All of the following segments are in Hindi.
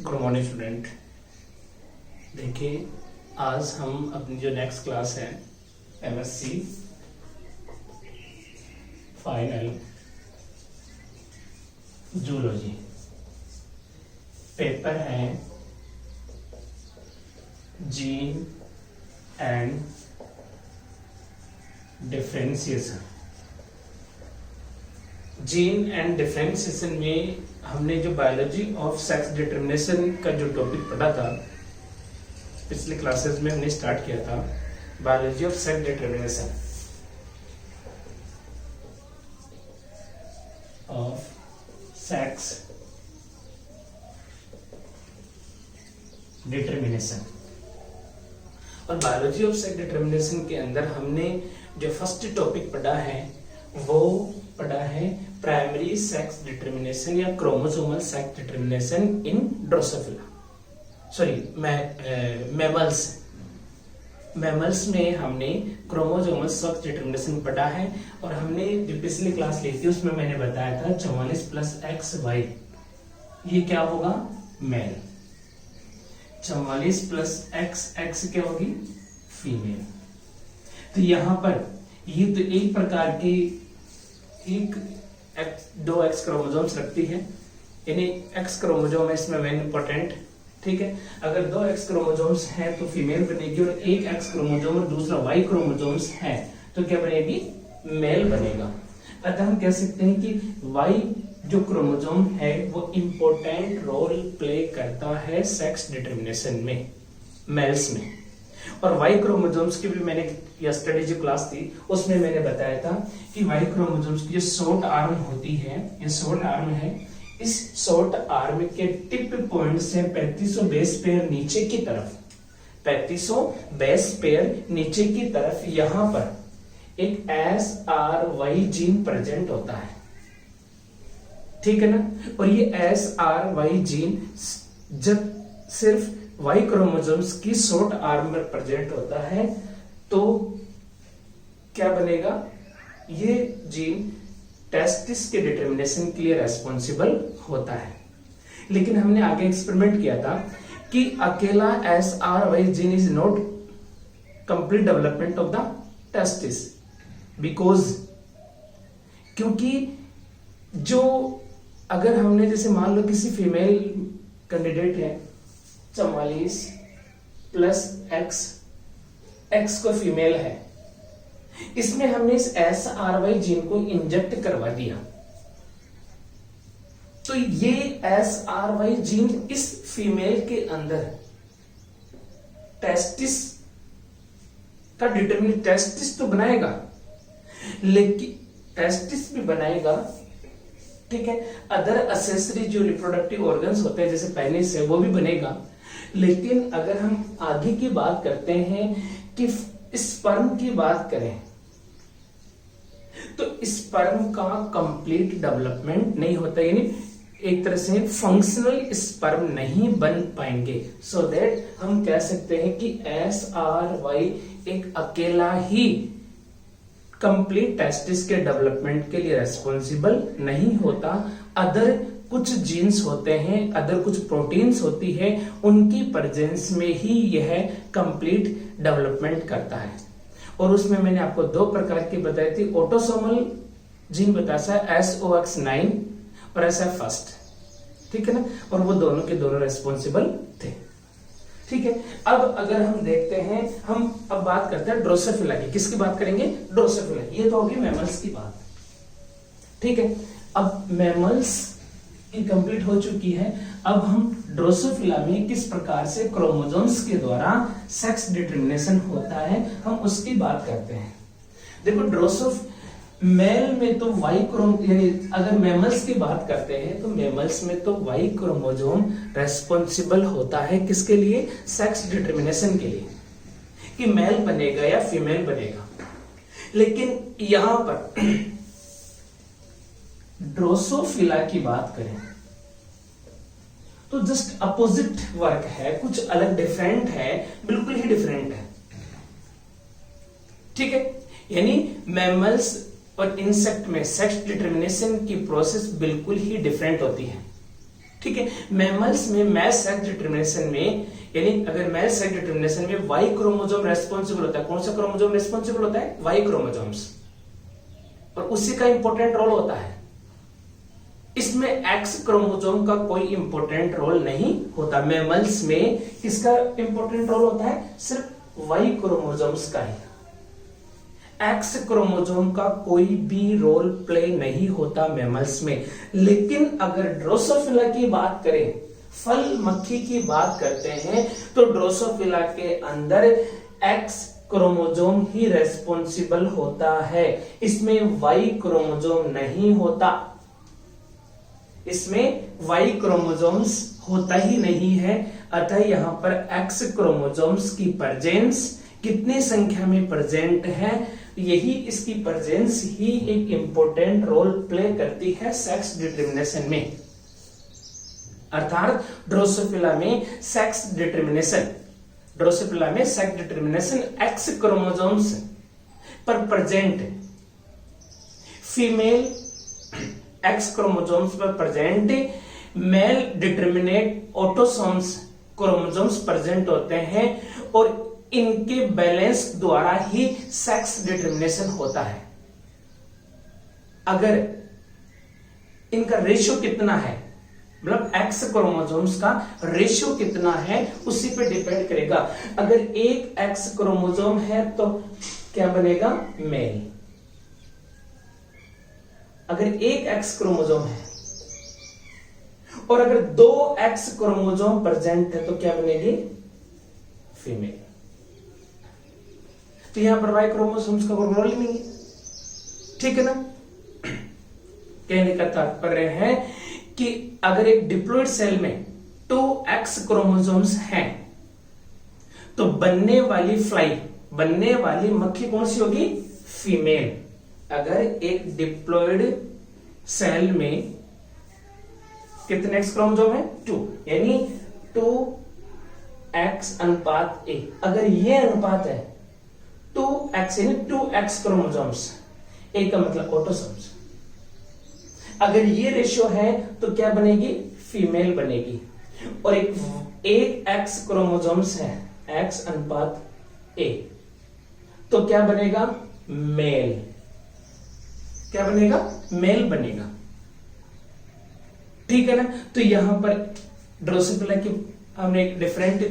Good morning student. देखिए, आज हम अपनी जो नेक्स्ट क्लास है एमएससी फाइनल जूलॉजी, पेपर है gene and differentiation. Gene and differentiation में हमने जो बायोलॉजी ऑफ सेक्स डिटरमिनेशन का जो टॉपिक पढ़ा था पिछले क्लासेस में, हमने स्टार्ट किया था biology of sex determination of sex determination. और बायोलॉजी ऑफ सेक्स डिटरमिनेशन के अंदर हमने जो फर्स्ट टॉपिक पढ़ा है वो पढ़ा है प्राइमरी सेक्स डिटरमिनेशन या क्रोमोसोमल सेक्स डिटरमिनेशन इन ड्रोसोफिला, सॉरी मैमल्स। मैमल्स में हमने क्रोमोसोमल सेक्स डिटरमिनेशन पढ़ा है और हमने जो पिछली क्लास ली थी उसमें मैंने बताया था 44 + XY ये क्या होगा, मेल। 44 + XX क्या होगी, फीमेल। तो यहां पर ये तो एक प्रकार की दो X क्रोमोसोम्स रखती है, यानी X क्रोमोसोम है इसमें मेन इंपॉर्टेंट, ठीक है। अगर दो X क्रोमोसोम्स हैं तो फीमेल बनेगी, और एक X क्रोमोसोम और दूसरा Y क्रोमोसोम्स है तो क्या बनेगी, मेल बनेगा। अतः हम कह सकते हैं कि Y जो क्रोमोसोम है वो इंपॉर्टेंट रोल प्ले करता है सेक्स डिटरमिनेशन में, मेल्स में। और वाई क्रोमोसोम्स की भी मैंने यस्टरडे जो क्लास थी उसमें मैंने बताया था कि वाई क्रोमोसोम्स की जो शॉर्ट आर्म होती है, ये शॉर्ट आर्म है, इस शॉर्ट आर्म के टिप पॉइंट से 3500 बेस पेयर नीचे की तरफ, 3500 बेस पेयर नीचे की तरफ यहां पर एक SRY जीन प्रेजेंट होता है, ठीक है ना। और ये SRY जीन जब सिर्फ Y क्रोमोसोम्स की शॉर्ट आर्म में प्रेजेंट होता है तो क्या बनेगा, ये जीन टेस्टिस के डिटरमिनेशन के लिए रेस्पॉन्सिबल होता है। लेकिन हमने आगे एक्सपेरिमेंट किया था कि अकेला SRY gene is not complete development of the testis, because क्योंकि जो अगर हमने जैसे मान लो किसी फीमेल कैंडिडेट है 44 + X को फीमेल है, इसमें हमने इस SRY जीन को इंजेक्ट करवा दिया तो ये SRY जीन इस फीमेल के अंदर टेस्टिस का डिटरमिनेट, टेस्टिस तो बनाएगा लेकिन टेस्टिस भी बनाएगा, ठीक है। अदर असेसरी जो रिप्रोडक्टिव ऑर्गन्स होते हैं जैसे पेनिस है वो भी बनेगा। लेकिन अगर हम आगे की बात करते हैं कि स्पर्म की बात करें तो स्पर्म का कंप्लीट डेवलपमेंट नहीं होता, यानी एक तरह से फंक्शनल स्पर्म नहीं बन पाएंगे। सो दैट हम कह सकते हैं कि SRY एक अकेला ही कंप्लीट टेस्टिस के डेवलपमेंट के लिए रेस्पॉन्सिबल नहीं होता। अदर कुछ जीन्स होते हैं, अदर कुछ प्रोटीन्स होती है, उनकी प्रेजेंस में ही यह कंप्लीट डेवलपमेंट करता है। और उसमें मैंने आपको दो प्रकार की बताई थी, ऑटोसोमल जीन बताया SOX9 और SF1, ठीक है ना। और वो दोनों के दोनों रेस्पॉन्सिबल थे, ठीक है। अब अगर हम देखते हैं, हम अब बात करते हैं ड्रोसोफिला की। किसकी बात करेंगे, ड्रोसोफिला। ये तो होगी मैमल्स की बात, ठीक है। अब मैमल्स की कंप्लीट हो चुकी है, अब हम ड्रोसोफिला में किस प्रकार से क्रोमोसोम्स के द्वारा सेक्स डिटरमिनेशन होता है हम उसकी बात करते हैं। देखो मेल में तो वाई यानी अगर मैमल्स की बात करते हैं तो मैमल्स में तो वाई क्रोमोसोम रेस्पॉन्सिबल होता है किसके लिए, सेक्स डिटरमिनेशन के लिए, कि मेल बनेगा या फीमेल बनेगा। लेकिन यहां पर ड्रोसोफिला की बात करें तो जस्ट अपोजिट वर्क है, कुछ अलग डिफरेंट है, बिल्कुल ही डिफरेंट है, ठीक है। यानी मैमल्स और इंसेक्ट में सेक्स डिटरमिनेशन की प्रोसेस बिल्कुल ही डिफरेंट होती है, ठीक है। मैमल्स में मेल सेक्स डिटरमिनेशन में, यानी अगर मेल सेक्स डिटरमिनेशन में वाई क्रोमोसोम रेस्पॉन्सिबल होता है, कौन सा क्रोमोसोम रेस्पॉन्सिबल होता है? वाई क्रोमोसोम्स, और उसी का इंपॉर्टेंट रोल होता है। इसमें एक्स क्रोमोसोम का कोई इंपॉर्टेंट रोल नहीं होता। मैमल्स में किसका इंपॉर्टेंट रोल होता है? सिर्फ वाई क्रोमोसोम्स का ही। एक्स क्रोमोसोम का कोई भी रोल प्ले नहीं होता मैमल्स में। लेकिन अगर ड्रोसोफिला की बात करें, फल मक्खी की बात करते हैं, तो ड्रोसोफिला के अंदर एक्स क्रोमोसोम ही रेस्पॉन्सिबल होता है। इसमें वाई क्रोमोसोम नहीं होता, इसमें वाई क्रोमोसोम्स होता ही नहीं है। अतः यहां पर एक्स क्रोमोसोम्स की प्रेजेंस कितनी संख्या में प्रेजेंट है, यही इसकी प्रेजेंस ही एक इंपॉर्टेंट रोल प्ले करती है सेक्स डिटरमिनेशन में। अर्थात ड्रोसोफिला में सेक्स डिटरमिनेशन एक्स क्रोमोसोम्स पर प्रेजेंट, फीमेल एक्स क्रोमोसोम्स पर present male determinate autosomes chromosomes present होते हैं, और इनके बैलेंस द्वारा ही सेक्स डिटरमिनेशन होता है। अगर इनका रेशियो कितना है, मतलब एक्स क्रोमोसोम्स का रेशियो कितना है, उसी पे डिपेंड करेगा। अगर एक एक्स क्रोमोसोम है तो क्या बनेगा? मेल। अगर एक एक्स क्रोमोसोम है और अगर दो एक्स क्रोमोसोम प्रेजेंट है तो क्या बनेगी? फीमेल। तो यहां पर वाई क्रोमोसोम्स का कोई रोल ही नहीं है, ठीक है ना। कहने का तात्पर्य है कि अगर एक डिप्लॉइड सेल में 2 एक्स क्रोमोसोम्स हैं तो बनने वाली मक्खी कौन सी होगी? फीमेल। अगर एक डिप्लॉइड सेल में कितने एक्स क्रोमोसोम है? 2, यानी 2x अनुपात a। अगर ये अनुपात है 2x, यानी 2x क्रोमोसोम्स, a का मतलब ऑटोसोम्स। अगर ये रेशियो है तो क्या बनेगी? फीमेल बनेगी। और एक x क्रोमोसोम्स है, x अनुपात a, तो क्या बनेगा? मेल। क्या बनेगा? मेल बनेगा, ठीक है ना। तो यहां पर ड्रोसोफिला की हमने एक डिफरेंट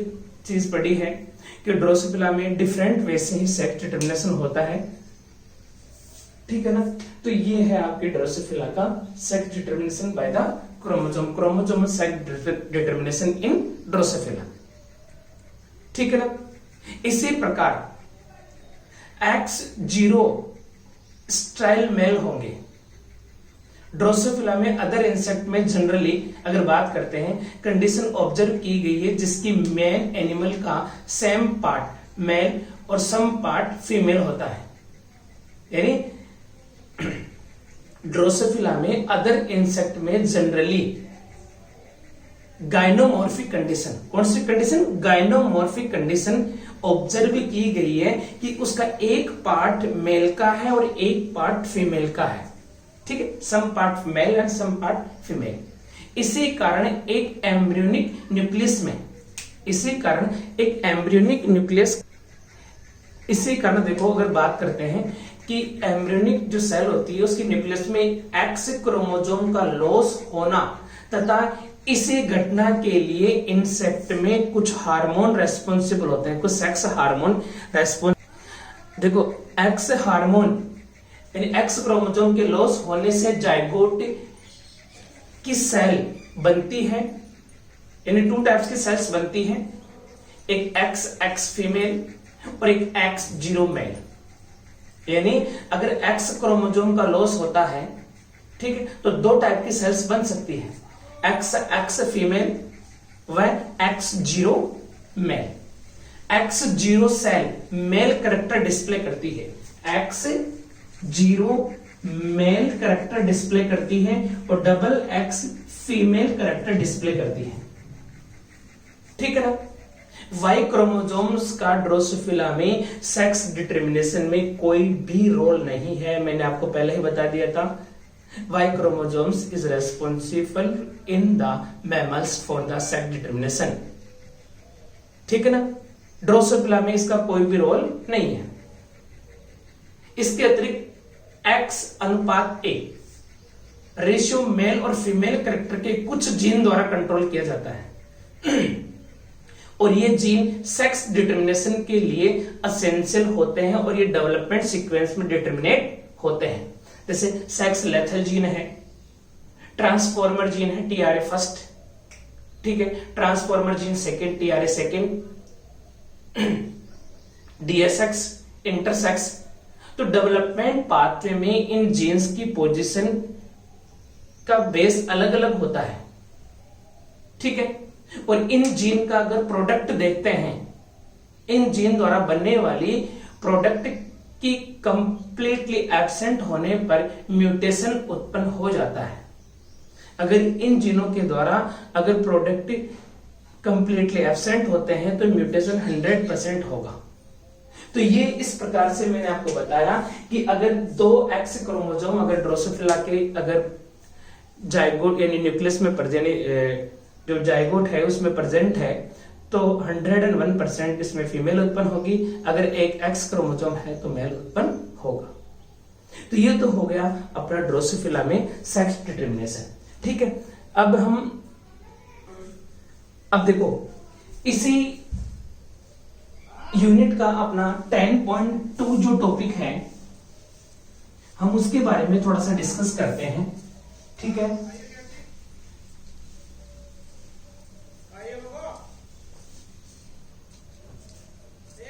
चीज पढ़ी है कि ड्रोसोफिला में डिफरेंट वे से ही सेक्स डिटरमिनेशन होता है, ठीक है ना। तो ये है आपके ड्रोसोफिला का sex determination by the chromosome sex determination in Drosophila, ठीक है ना। इसी प्रकार X0 स्टाइल मेल होंगे ड्रोसोफिला में। अदर इंसेक्ट में जनरली अगर बात करते हैं, कंडीशन ऑब्जर्व की गई है जिसकी मेन एनिमल का सेम पार्ट मेल और सम पार्ट फीमेल होता है। यानी ड्रोसोफिला में अदर इंसेक्ट में जनरली गाइनोमॉर्फिक कंडीशन, कौन सी कंडीशन? गाइनोमॉर्फिक कंडीशन ऑब्जर्व की गई है कि उसका एक पार्ट मेल का है और एक पार्ट फीमेल का है, ठीक है। Some part male and some part female. इसी कारण एक एम्ब्रियोनिक न्यूक्लियस में, इसी कारण देखो, अगर बात करते हैं कि एम्ब्रियोनिक जो सेल होती है उसकी न्यूक्लियस में एक्स क्रोमोसोम का लॉस होना तथा इसी घटना के लिए इंसेक्ट में कुछ हार्मोन रेस्पॉन्सिबल होते हैं, कुछ सेक्स हार्मोन रेस्पॉन्स। देखो एक्स हार्मोन यानी एक्स क्रोमोसोम के लॉस होने से जाइगोट की सेल बनती है, यानी 2 टाइप्स की सेल्स बनती हैं, एक एक्स फीमेल और एक X0 मेल। यानी अगर एक्स क्रोमोसोम का लॉस होता है, ठीक है, तो 2 टाइप की सेल्स बन सकती है, एक्स फीमेल व X0 male. X0 cell male character display करती है, X0 मेल कैरेक्टर डिस्प्ले करती है और double X female character display करती है, ठीक है ना। वाई क्रोमोसोम्स का ड्रोसोफिला में सेक्स डिटरमिनेशन में कोई भी रोल नहीं है, मैंने आपको पहले ही बता दिया था। Y chromosomes is responsible in the mammals for the sex determination. ठीक है ना, ड्रोसोफिला में इसका कोई भी रोल नहीं है। इसके अतिरिक्त X अनुपात A रेशियो मेल और फीमेल कैरेक्टर के कुछ जीन द्वारा कंट्रोल किया जाता है और ये जीन सेक्स डिटर्मिनेशन के लिए असेंशियल होते हैं और ये डेवलपमेंट सीक्वेंस में डिटर्मिनेट होते हैं। जैसे सेक्स लेथल जीन है, ट्रांसफॉर्मर जीन है TRA फर्स्ट, ठीक है, transformer gene second, TRA second, DSX intersex. तो डेवलपमेंट पाथवे में इन जीन्स की पोजीशन का बेस अलग अलग होता है, ठीक है। और इन जीन का अगर प्रोडक्ट देखते हैं, इन जीन द्वारा बनने वाली प्रोडक्ट की कंप्लीटली एब्सेंट होने पर म्यूटेशन उत्पन्न हो जाता है। अगर इन जीनों के द्वारा अगर प्रोडक्ट कंप्लीटली एब्सेंट होते हैं तो म्यूटेशन 100% होगा। तो ये इस प्रकार से मैंने आपको बताया कि अगर 2 X क्रोमोसोम अगर ड्रोसोफिला के अगर जाइगोट यानी न्यूक्लियस में जो जाइगोट है उसमें प्रेजेंट है तो 101% इसमें फीमेल उत्पन्न होगी। अगर एक X क्रोमोसोम है तो मेल उत्पन्न होगा। तो ये तो हो गया अपना ड्रोसोफिला में सेक्स डिटर्मिनेशन, ठीक है। अब देखो इसी यूनिट का अपना 10.2 जो टॉपिक है हम उसके बारे में थोड़ा सा डिस्कस करते हैं, ठीक है।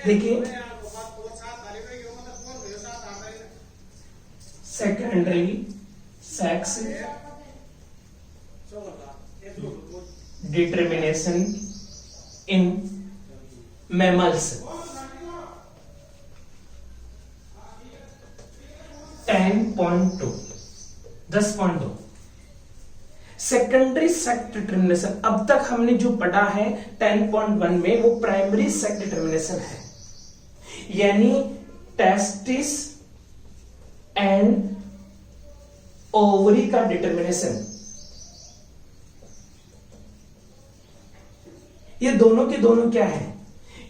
देखिए secondary sex determination in mammals 10.2 10.2 secondary sex determination. अब तक हमने जो पढ़ा है 10.1 में वो प्राइमरी सेक्स डिटर्मिनेशन है, यानी टेस्टिस एंड ओवरी का डिटर्मिनेशन। ये दोनों के दोनों क्या है,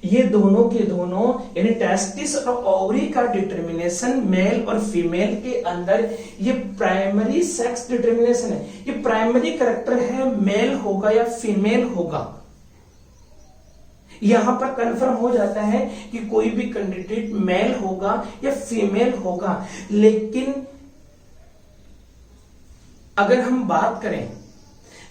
ये दोनों के दोनों यानी टेस्टिस और ओवरी का डिटर्मिनेशन मेल और फीमेल के अंदर ये प्राइमरी सेक्स डिटर्मिनेशन है। ये प्राइमरी कैरेक्टर है, मेल होगा या फीमेल होगा। यहां पर कंफर्म हो जाता है कि कोई भी कैंडिडेट मेल होगा या फीमेल होगा। लेकिन अगर हम बात करें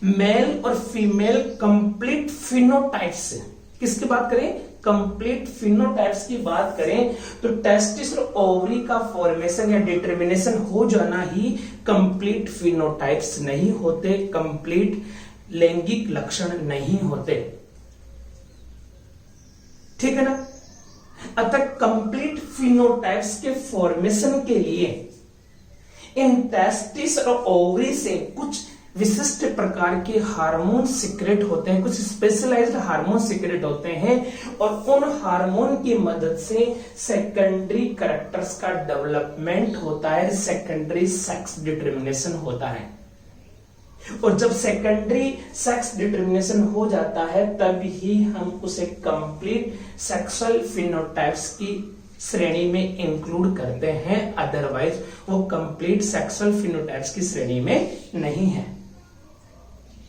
मेल और फीमेल कंप्लीट फिनोटाइप्स से, किसकी बात करें, कंप्लीट फिनोटाइप्स की बात करें तो टेस्टिस और ओवरी का फॉर्मेशन या डिटर्मिनेशन हो जाना ही कंप्लीट फिनोटाइप्स नहीं होते, कंप्लीट लैंगिक लक्षण नहीं होते, ठीक है ना। अतः कंप्लीट फिनोटाइप्स के फॉर्मेशन के लिए इन टेस्टिस और ओवरी से कुछ विशिष्ट प्रकार के हार्मोन सीक्रेट होते हैं, कुछ स्पेशलाइज्ड हार्मोन सीक्रेट होते हैं और उन हार्मोन की मदद से सेकेंडरी कैरेक्टर्स का डेवलपमेंट होता है, सेकेंडरी सेक्स डिटर्मिनेशन होता है। और जब सेकेंडरी सेक्स डिटर्मिनेशन हो जाता है तब ही हम उसे कंप्लीट सेक्सुअल फिनोटाइप्स की श्रेणी में इंक्लूड करते हैं, अदरवाइज वो कंप्लीट सेक्सुअल फिनोटाइप्स की श्रेणी में नहीं है,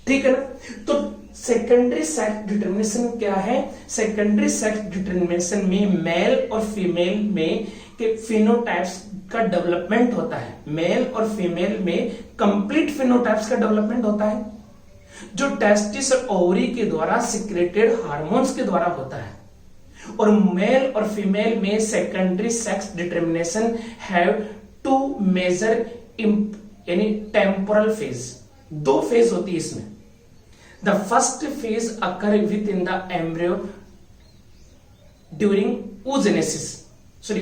ठीक है ना। तो सेकेंडरी सेक्स डिटर्मिनेशन क्या है, सेकेंडरी सेक्स डिटर्मिनेशन में मेल और फीमेल में के फिनोटाइप्स का डेवलपमेंट होता है। मेल और फीमेल में कंप्लीट फिनोटाइप्स का डेवलपमेंट होता है जो टेस्टिस और ओवरी के द्वारा सिक्रेटेड हार्मोन्स के द्वारा होता है। और मेल और फीमेल में secondary sex determination have to major यानी टेम्पोरल फेज, 2 फेज होती है इसमें। The first phase occur within the embryo during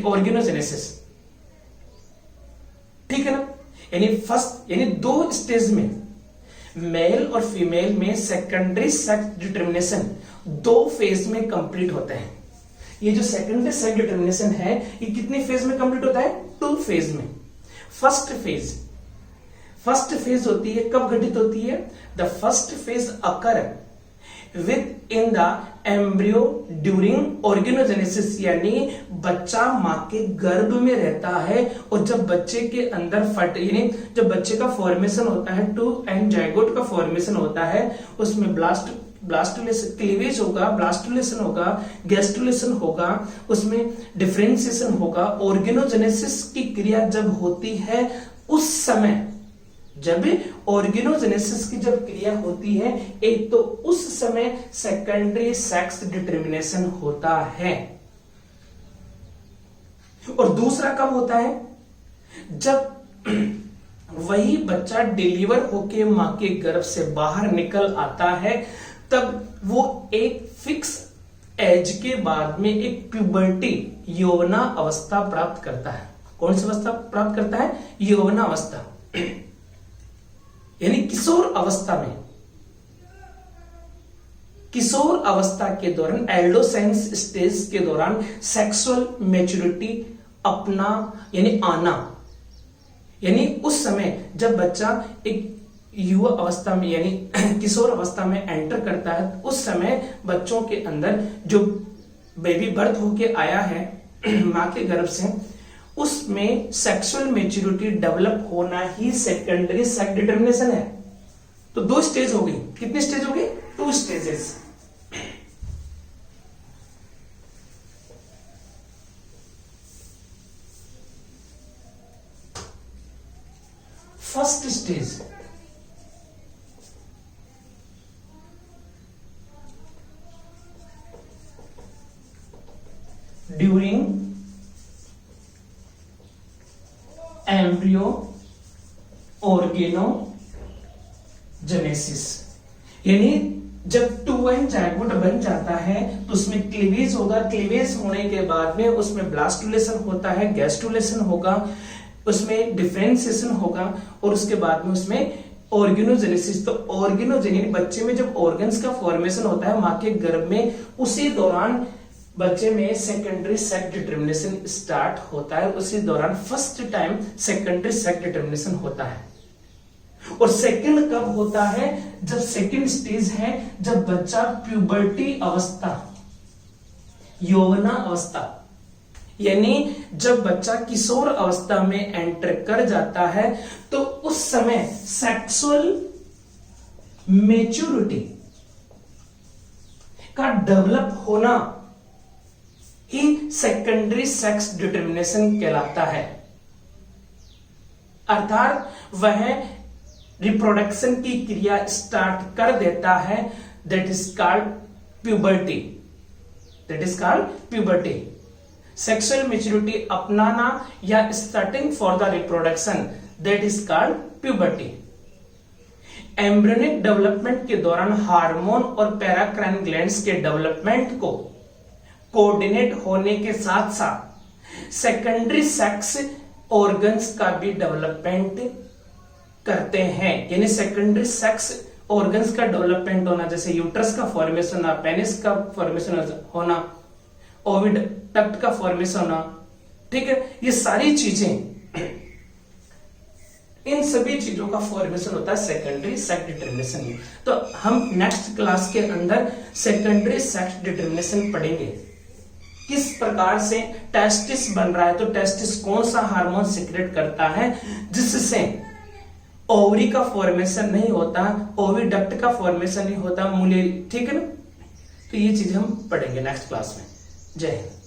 organogenesis, ठीक है ना। यानी 2 स्टेज में मेल और फीमेल में सेकेंडरी सेक्स डिटर्मिनेशन 2 फेज में कंप्लीट होते हैं। ये जो सेकेंडरी सेक्स डिटर्मिनेशन है ये कितने फेज में कंप्लीट होता है, 2 फेज में। फर्स्ट फेज फर्स्ट फेज होती है, कब घटित होती है? The first phase occur within the embryo during organogenesis, यानी बच्चा मां के गर्भ में रहता है और जब बच्चे के अंदर यानी जब बच्चे का फॉर्मेशन होता है, टू एंड जाइगोट का फॉर्मेशन होता है, उसमें ब्लास्टुलेशन क्लीवेज होगा, ब्लास्टुलेशन होगा, गैस्ट्रुलेशन होगा, उसमें डिफरेंशिएशन होगा। ऑर्गेनोजेनेसिस की क्रिया जब होती है उस समय, जब ऑर्गेनोजेनेसिस की जब क्रिया होती है, एक तो उस समय सेकेंडरी सेक्स डिटर्मिनेशन होता है, और दूसरा कब होता है? जब वही बच्चा डिलीवर होके मां के गर्भ से बाहर निकल आता है, तब वो एक फिक्स एज के बाद में एक प्यूबर्टी यौवना अवस्था प्राप्त करता है। कौन सी अवस्था प्राप्त करता है? यौवना अवस्था, यानी किशोर अवस्था में। किशोर अवस्था के दौरान, एडोलेसेंस स्टेज के दौरान सेक्सुअल मैच्योरिटी अपना यानी आना, यानी उस समय जब बच्चा एक युवा अवस्था में यानी किशोर अवस्था में एंटर करता है, उस समय बच्चों के अंदर जो बेबी बर्थ होके आया है मां के गर्भ से, उसमें सेक्सुअल मैच्योरिटी डेवलप होना ही सेकेंडरी सेक्स डिटर्मिनेशन है। तो दो स्टेज हो गई। कितनी स्टेज हो गई? 2 stages. First stage during embryo organogenesis, यानी जब 2 एंड जाइगोट बन जाता है तो उसमें क्लीवेज होगा। क्लीवेज होने के बाद में उसमें ब्लास्टुलेशन होता है, गैस्ट्रुलेशन होगा, उसमें डिफरेंशिएशन होगा, और उसके बाद में उसमें ऑर्गेनोजेनेसिस। तो ऑर्गेनोजेनेसिस बच्चे में जब ऑर्गन्स का फॉर्मेशन होता है मां के गर्भ में, उसी दौरान बच्चे में सेकेंडरी सेक्स डिटर्मिनेशन स्टार्ट होता है। उसी दौरान first time secondary sex determination होता है। और सेकंड कब होता है? जब सेकंड स्टेज है, जब बच्चा प्यूबर्टी अवस्था, यौवना अवस्था, यानी जब बच्चा किशोर अवस्था में एंटर कर जाता है, तो उस समय सेक्सुअल मैच्योरिटी का डेवलप होना ही सेकेंडरी सेक्स डिटर्मिनेशन कहलाता है। अर्थात वह रिप्रोडक्शन की क्रिया स्टार्ट कर देता है, that is called puberty. That is called puberty. Sexual maturity अपनाना या starting for the reproduction, that is called puberty. Embryonic development के दौरान हार्मोन और पैराक्राइन ग्लैंड्स के डेवलपमेंट को कोऑर्डिनेट होने के साथ साथ सेकेंडरी सेक्स ऑर्गन्स का भी डेवलपमेंट करते हैं। यानी सेकेंडरी सेक्स ऑर्गन्स का डेवलपमेंट होना, जैसे यूट्रस का फॉर्मेशन होना, पेनिस का फॉर्मेशन होना, ओविड डक्ट का फॉर्मेशन होना, ठीक है, ये सारी चीजें, इन सभी चीजों का फॉर्मेशन होता है सेकेंडरी सेक्स डिटर्मिनेशन में। तो हम नेक्स्ट क्लास के अंदर सेकेंडरी सेक्स डिटर्मिनेशन पढ़ेंगे, किस प्रकार से टेस्टिस बन रहा है, तो टेस्टिस कौन सा हार्मोन सीक्रेट करता है जिससे ओवरी का फॉर्मेशन नहीं होता, ओविडक्ट का फॉर्मेशन नहीं होता, मूल्य, ठीक है ना। तो ये चीजें हम पढ़ेंगे नेक्स्ट क्लास में। जय हिंद।